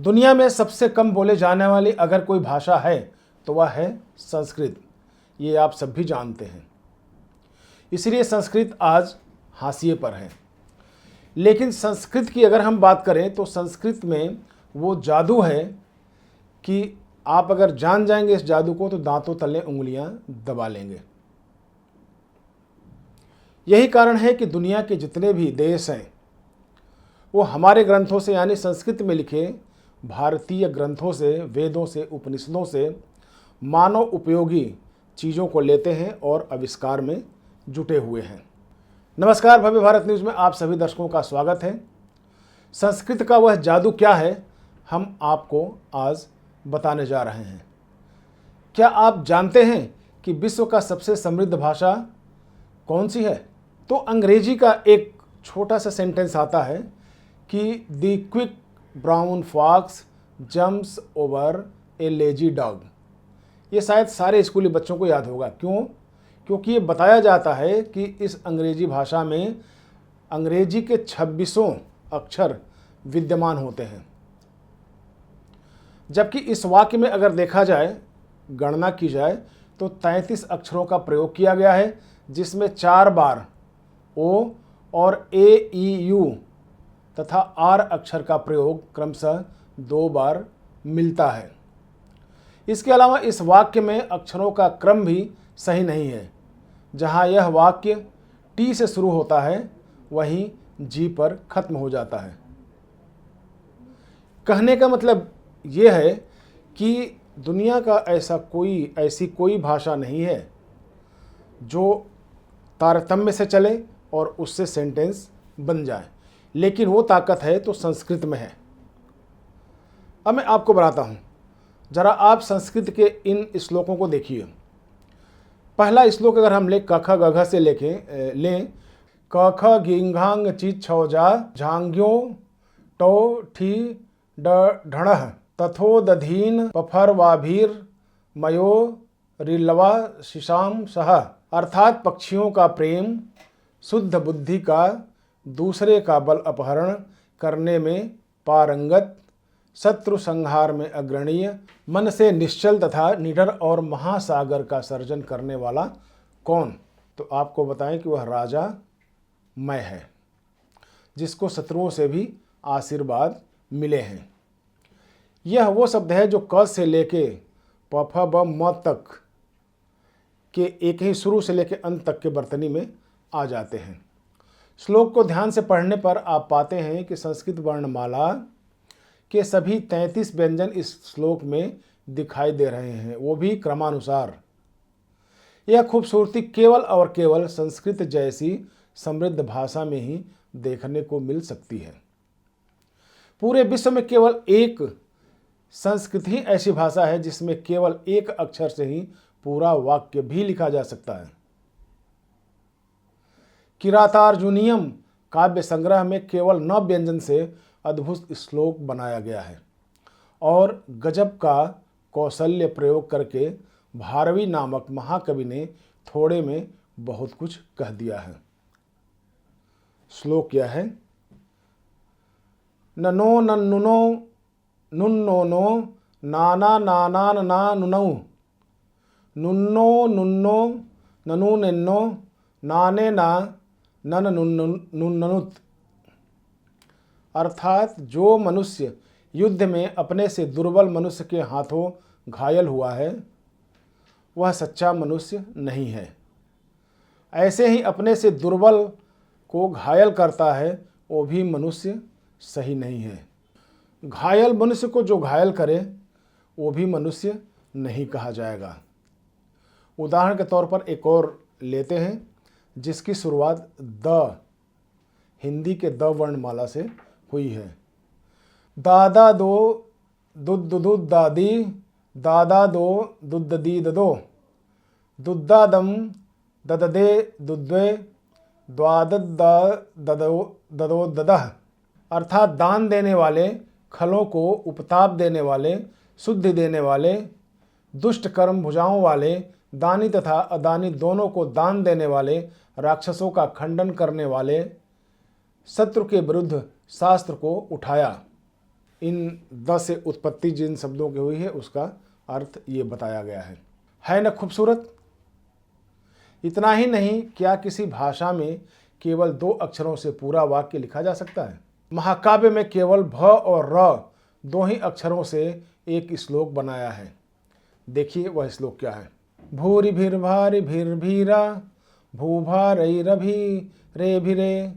दुनिया में सबसे कम बोले जाने वाली अगर कोई भाषा है तो वह है संस्कृत। ये आप सब भी जानते हैं। इसलिए संस्कृत आज हाशिए पर है। लेकिन संस्कृत की अगर हम बात करें तो संस्कृत में वो जादू है कि आप अगर जान जाएंगे इस जादू को तो दांतों तले उंगलियां दबा लेंगे। यही कारण है कि दुनिया के जितने भी देश हैं वो हमारे ग्रंथों से यानी संस्कृत में लिखे भारतीय ग्रंथों से, वेदों से, उपनिषदों से मानव उपयोगी चीज़ों को लेते हैं और आविष्कार में जुटे हुए हैं। नमस्कार, भव्य भारत न्यूज़ में आप सभी दर्शकों का स्वागत है। संस्कृत का वह जादू क्या है, हम आपको आज बताने जा रहे हैं। क्या आप जानते हैं कि विश्व का सबसे समृद्ध भाषा कौन सी है? तो अंग्रेजी का एक छोटा सा सेंटेंस आता है कि the quick brown fox jumps over a lazy dog. ये शायद सारे स्कूली बच्चों को याद होगा। क्यों? क्योंकि ये बताया जाता है कि इस अंग्रेजी भाषा में अंग्रेजी के 26 अक्षर विद्यमान होते हैं, जबकि इस वाक्य में अगर देखा जाए, गणना की जाए तो 33 अक्षरों का प्रयोग किया गया है, जिसमें 4 बार ओ और ए, ई, यू तथा आर अक्षर का प्रयोग क्रमशः 2 बार मिलता है। इसके अलावा इस वाक्य में अक्षरों का क्रम भी सही नहीं है। जहाँ यह वाक्य टी से शुरू होता है वहीं जी पर खत्म हो जाता है। कहने का मतलब यह है कि दुनिया का ऐसी कोई भाषा नहीं है जो तारतम्य से चले और उससे सेंटेंस बन जाए, लेकिन वो ताकत है तो संस्कृत में है। अब मैं आपको बताता हूँ, जरा आप संस्कृत के इन श्लोकों को देखिए। पहला श्लोक अगर हम लें क ख ग घ से लें क ख गिंघांग चित छौ जा झांग्यो टो ठी ढणः तथोदधीन पफर वाभीर मयो रिलवा शिशाम सह। अर्थात पक्षियों का प्रेम, शुद्ध बुद्धि का, दूसरे का बल अपहरण करने में पारंगत, शत्रु संहार में अग्रणीय, मन से निश्चल तथा निडर और महासागर का सर्जन करने वाला कौन? तो आपको बताएं कि वह राजा मैं है, जिसको शत्रुओं से भी आशीर्वाद मिले हैं। यह वो शब्द है जो क से लेके प फ ब म तक के एक ही शुरू से लेके अंत तक के बर्तनी में आ जाते हैं। श्लोक को ध्यान से पढ़ने पर आप पाते हैं कि संस्कृत वर्णमाला के सभी 33 व्यंजन इस श्लोक में दिखाई दे रहे हैं, वो भी क्रमानुसार। यह खूबसूरती केवल और केवल संस्कृत जैसी समृद्ध भाषा में ही देखने को मिल सकती है। पूरे विश्व में केवल एक संस्कृत ही ऐसी भाषा है जिसमें केवल एक अक्षर से ही पूरा वाक्य भी लिखा जा सकता है। किरातार्जुनीयम काव्य संग्रह में केवल 9 व्यंजन से अद्भुत श्लोक बनाया गया है और गजब का कौशल्य प्रयोग करके भारवी नामक महाकवि ने थोड़े में बहुत कुछ कह दिया है। श्लोक क्या है? ननो नन्नुनो नुन्नो नो नाना नाना ना नुनौ नुन्नो नुन्नो ननु निन्नो नाने ना नन नुन्नुत। अर्थात जो मनुष्य युद्ध में अपने से दुर्बल मनुष्य के हाथों घायल हुआ है वह सच्चा मनुष्य नहीं है। ऐसे ही अपने से दुर्बल को घायल करता है वो भी मनुष्य सही नहीं है। घायल मनुष्य को जो घायल करे वो भी मनुष्य नहीं कहा जाएगा। उदाहरण के तौर पर एक और लेते हैं जिसकी शुरुआत द हिंदी के द वर्णमाला से हुई है। दादा दो दुद दुद दादी, दादा दो दुद दी ददो, दुद्दादम दददे दुद्वे, द्वादद ददो ददो ददह। अर्थात दान देने वाले, खलों को उपताप देने वाले, शुद्धि देने वाले, दुष्ट कर्म भुजाओं वाले, दानी तथा अदानी दोनों को दान देने वाले, राक्षसों का खंडन करने वाले, शत्रु के विरुद्ध शास्त्र को उठाया। इन द से उत्पत्ति जिन शब्दों की हुई है उसका अर्थ ये बताया गया है न खूबसूरत। इतना ही नहीं, क्या किसी भाषा में केवल 2 अक्षरों से पूरा वाक्य लिखा जा सकता है? महाकाव्य में केवल भ और र 2 ही अक्षरों से एक श्लोक बनाया है। देखिए वह श्लोक क्या है। भूरि भीर भारि भीर भीरा भूभारई रभि रे भिरे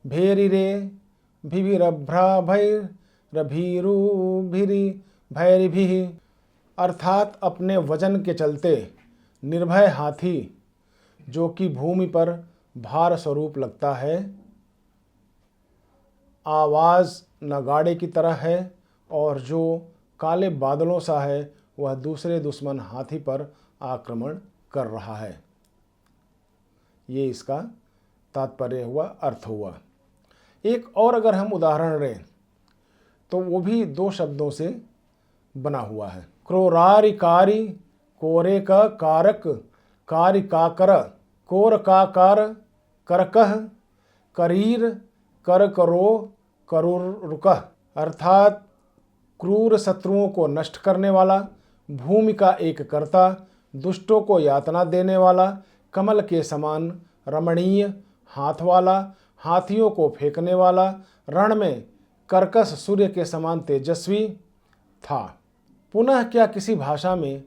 भेरि रे भिभिरभ्रा भैर रभीरु भिरि भैरिभि। अर्थात अपने वजन के चलते निर्भय हाथी जो कि भूमि पर भार स्वरूप लगता है, आवाज़ नगाड़े की तरह है और जो काले बादलों सा है, वह दूसरे दुश्मन हाथी पर आक्रमण कर रहा है। ये इसका तात्पर्य हुआ, अर्थ हुआ। एक और अगर हम उदाहरण लें तो वो भी 2 शब्दों से बना हुआ है। क्रोरारिकारी कोरे का कारक कारिकाकर कोर काकार करकह करीर कर करो करुरुकह। अर्थात क्रूर शत्रुओं को नष्ट करने वाला, भूमि का एक कर्ता, दुष्टों को यातना देने वाला, कमल के समान रमणीय हाथ वाला, हाथियों को फेंकने वाला, रण में कर्कश सूर्य के समान तेजस्वी था। पुनः क्या किसी भाषा में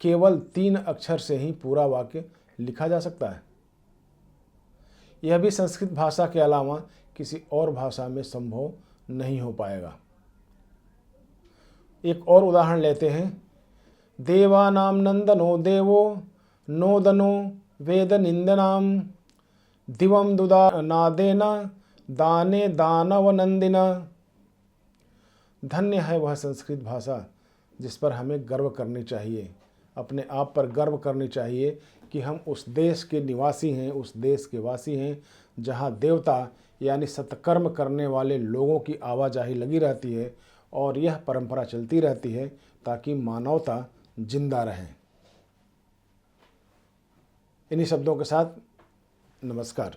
केवल 3 अक्षर से ही पूरा वाक्य लिखा जा सकता है? यह भी संस्कृत भाषा के अलावा किसी और भाषा में संभव नहीं हो पाएगा। एक और उदाहरण लेते हैं। देवानाम नंदनो देवो नोदनो वेद निंदनाम दिवम दुदा नादेना दाने दानव नंदिना। धन्य है वह संस्कृत भाषा जिस पर हमें गर्व करनी चाहिए, अपने आप पर गर्व करनी चाहिए कि हम उस देश के निवासी हैं, उस देश के वासी हैं जहाँ देवता यानी सत्कर्म करने वाले लोगों की आवाजाही लगी रहती है और यह परंपरा चलती रहती है ताकि मानवता जिंदा रहे। इन्हीं शब्दों के साथ नमस्कार।